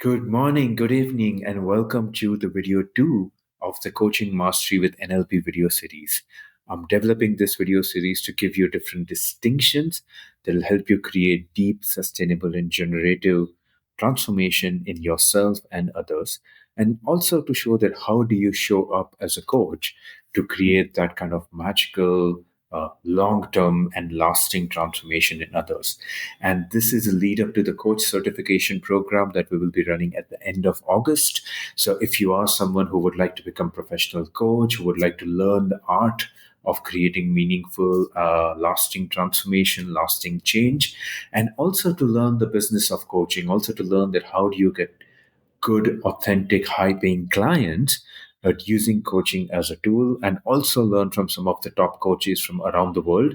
Good morning, good evening, and welcome to the video 2 of the Coaching Mastery with NLP video series. I'm developing this video series to give you different distinctions that will help you create deep, sustainable, and generative transformation in yourself and others, and also to show that how do you show up as a coach to create that kind of magical, long-term and lasting transformation in others. And this is a lead up to the coach certification program that we will be running at the end of August. So if you are someone who would like to become professional coach, who would like to learn the art of creating meaningful, lasting transformation, lasting change, and also to learn the business of coaching, also to learn that how do you get good, authentic, high paying clients at using coaching as a tool, and also learn from some of the top coaches from around the world.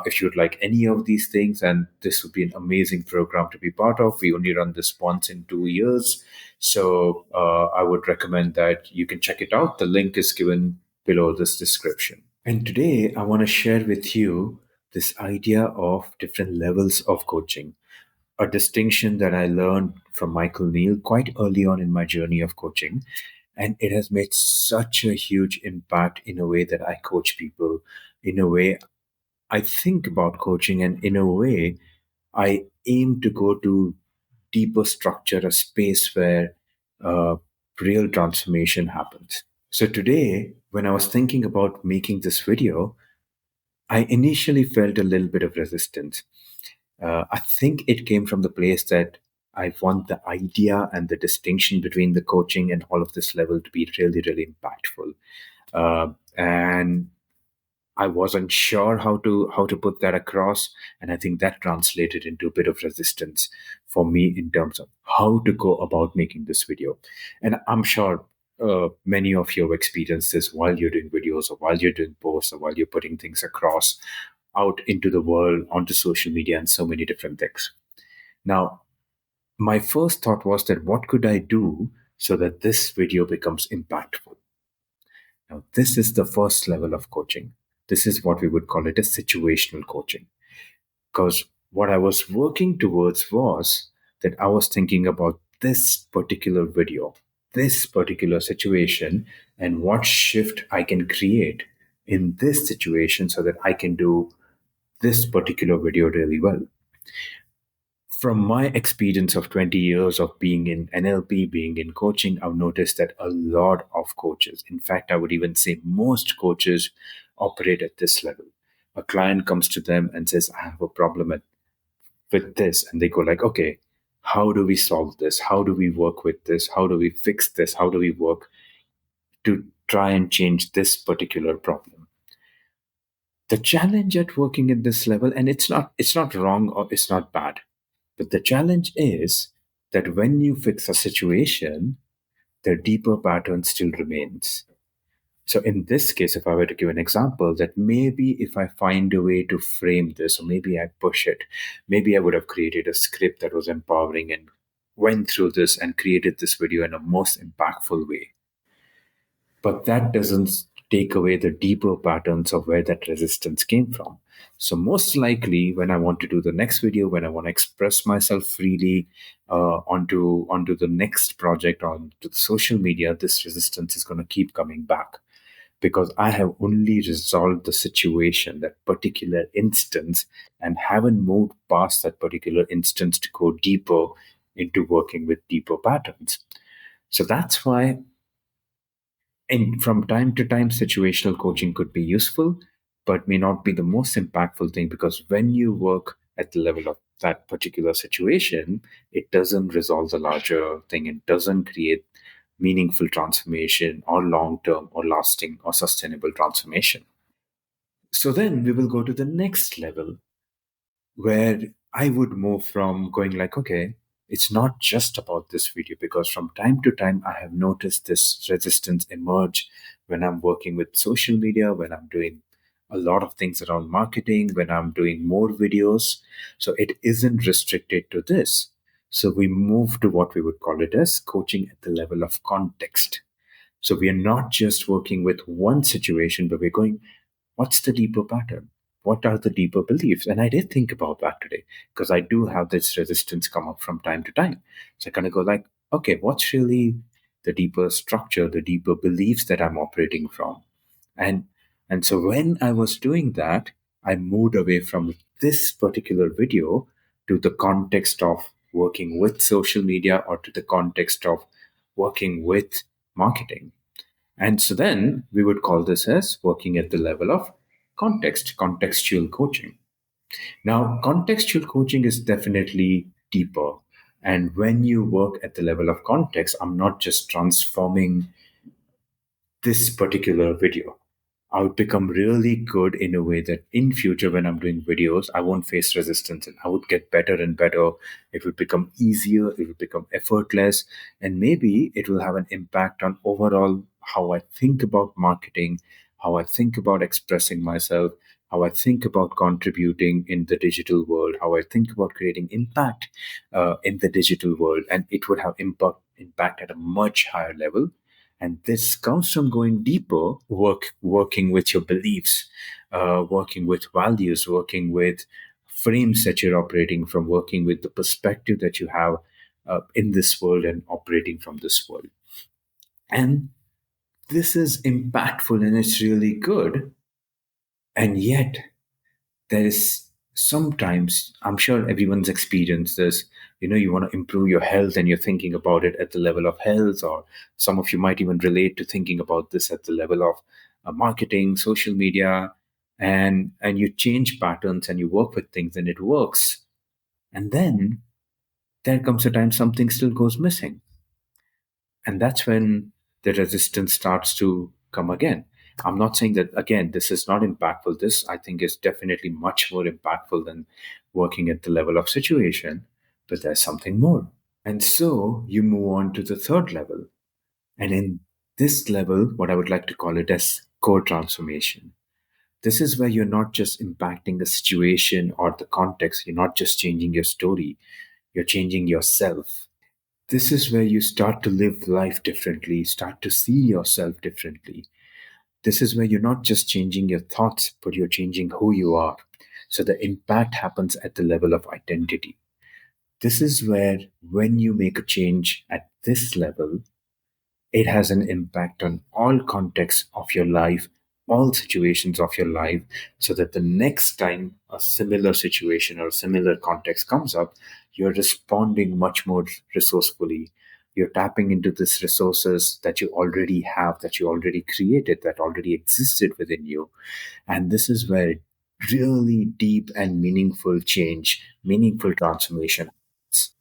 If you'd like any of these things, and this would be an amazing program to be part of. We only run this once in 2 years. So I would recommend that you can check it out. The link is given below this description. And today I want to share with you this idea of different levels of coaching, a distinction that I learned from Michael Neal quite early on in my journey of coaching. And it has made such a huge impact in a way that I coach people, in a way I think about coaching, and in a way I aim to go to deeper structure, a space where uh, real transformation happens. So today, when I was thinking about making this video, I initially felt a little bit of resistance. I think it came from the place that I want the idea and the distinction between the coaching and all of this level to be really, really impactful. And I wasn't sure how to put that across, and I think that translated into a bit of resistance for me in terms of how to go about making this video. And I'm sure many of you have experienced this while you're doing videos, or while you're doing posts, or while you're putting things across out into the world, onto social media, and so many different things. Now, my first thought was that what could I do so that this video becomes impactful? Now, this is the first level of coaching. This is what we would call it a situational coaching. Because what I was working towards was that I was thinking about this particular video, this particular situation, and what shift I can create in this situation so that I can do this particular video really well. From my experience of 20 years of being in NLP, being in coaching, I've noticed that a lot of coaches, in fact, I would even say most coaches, operate at this level. A client comes to them and says, I have a problem with this. And they go like, okay, how do we solve this? How do we work with this? How do we fix this? How do we work to try and change this particular problem? The challenge at working at this level, and it's not wrong or it's not bad, but the challenge is that when you fix a situation, the deeper pattern still remains. So in this case, if I were to give an example, that maybe if I find a way to frame this, or maybe I push it, maybe I would have created a script that was empowering and went through this and created this video in a most impactful way. But that doesn't take away the deeper patterns of where that resistance came from. So most likely, when I want to do the next video, when I want to express myself freely onto the next project, onto the social media, this resistance is going to keep coming back because I have only resolved the situation, that particular instance, and haven't moved past that particular instance to go deeper into working with deeper patterns. So that's why, and from time to time, situational coaching could be useful, but may not be the most impactful thing, because when you work at the level of that particular situation, it doesn't resolve the larger thing. It doesn't create meaningful transformation or long term or lasting or sustainable transformation. So then we will go to the next level, where I would move from going like, okay, it's not just about this video, because from time to time I have noticed this resistance emerge when I'm working with social media, when I'm doing a lot of things around marketing, when I'm doing more videos. So it isn't restricted to this. So we move to what we would call it as coaching at the level of context. So we are not just working with one situation, but we're going, what's the deeper pattern? What are the deeper beliefs? And I did think about that today, because I do have this resistance come up from time to time. So I kind of go like, okay, what's really the deeper structure, the deeper beliefs that I'm operating from? And and so when I was doing that, I moved away from this particular video to the context of working with social media, or to the context of working with marketing. And so then we would call this as working at the level of contextual coaching. Now, contextual coaching is definitely deeper. And when you work at the level of context, I'm not just transforming this particular video. I would become really good in a way that in future when I'm doing videos, I won't face resistance, and I would get better and better. It would become easier, it would become effortless, and maybe it will have an impact on overall how I think about marketing, how I think about expressing myself, how I think about contributing in the digital world, how I think about creating impact in the digital world, and it would have impact at a much higher level. And this comes from going deeper, working with your beliefs, working with values, working with frames that you're operating from, working with the perspective that you have in this world and operating from this world. And this is impactful and it's really good. And yet, there is sometimes, I'm sure everyone's experienced this, you want to improve your health and you're thinking about it at the level of health, or some of you might even relate to thinking about this at the level of marketing, social media, and you change patterns and you work with things and it works. And then there comes a time something still goes missing. And that's when the resistance starts to come again. I'm not saying that, again, this is not impactful. This, I think, is definitely much more impactful than working at the level of situation, but there's something more. And so you move on to the third level. And in this level, what I would like to call it as core transformation. This is where you're not just impacting the situation or the context, you're not just changing your story, you're changing yourself. This is where you start to live life differently, start to see yourself differently. This is where you're not just changing your thoughts, but you're changing who you are. So the impact happens at the level of identity. This is where, when you make a change at this level, it has an impact on all contexts of your life, all situations of your life, so that the next time a similar situation or a similar context comes up, you're responding much more resourcefully. You're tapping into these resources that you already have, that you already created, that already existed within you. And this is where really deep and meaningful change, meaningful transformation.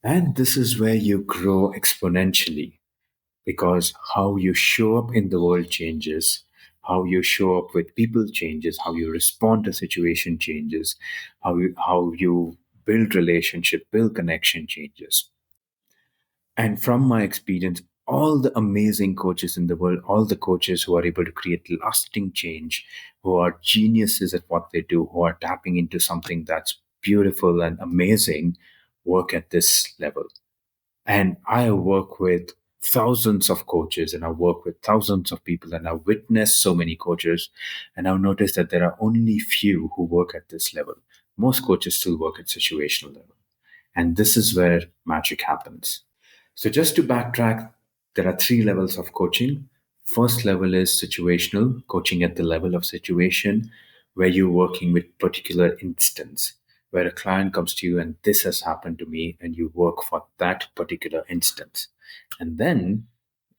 And this is where you grow exponentially, because how you show up in the world changes, how you show up with people changes, how you respond to situation changes, how you build relationship, build connection changes. And from my experience, all the amazing coaches in the world, all the coaches who are able to create lasting change, who are geniuses at what they do, who are tapping into something that's beautiful and amazing, work at this level. And I work with thousands of coaches, and I work with thousands of people, and I've witnessed so many coaches, and I've noticed that there are only few who work at this level. Most coaches still work at situational level. And this is where magic happens. So just to backtrack, there are three levels of coaching. First level is situational coaching, at the level of situation, where you're working with particular instance, where a client comes to you and this has happened to me, and you work for that particular instance. And then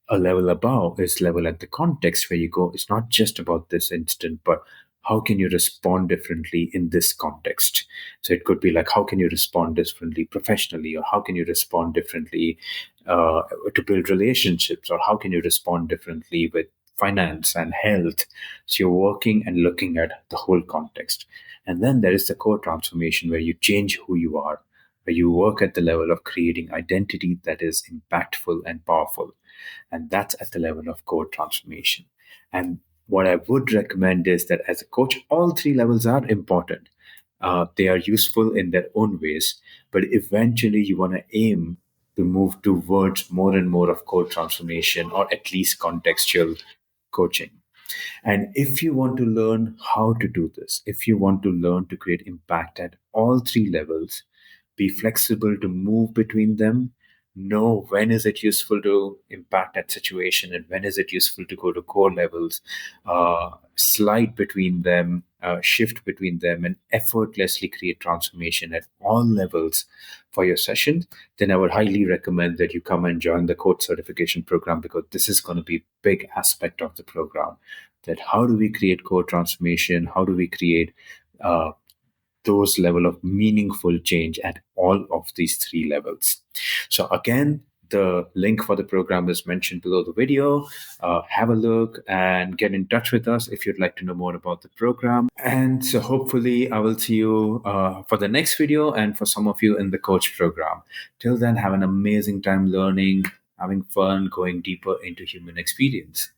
a level above is level at the context, where you go, it's not just about this instant, but how can you respond differently in this context? So it could be like, how can you respond differently professionally, or how can you respond differently to build relationships, or how can you respond differently with finance and health? So you're working and looking at the whole context. And then there is the core transformation, where you change who you are, where you work at the level of creating identity that is impactful and powerful. And that's at the level of core transformation. And what I would recommend is that as a coach, all three levels are important. They are useful in their own ways, but eventually you want to aim to move towards more and more of core transformation, or at least contextual coaching. And if you want to learn how to do this, if you want to learn to create impact at all three levels, be flexible to move between them, know when is it useful to impact that situation and when is it useful to go to core levels, slide between them, shift between them, and effortlessly create transformation at all levels for your session, then I would highly recommend that you come and join the coach certification program, because this is going to be a big aspect of the program. That how do we create core transformation? How do we create those level of meaningful change at all of these three levels? So again, the link for the program is mentioned below the video. Have a look and get in touch with us if you'd like to know more about the program. And so hopefully I will see you for the next video, and for some of you in the coach program. Till then, have an amazing time learning, having fun, going deeper into human experience.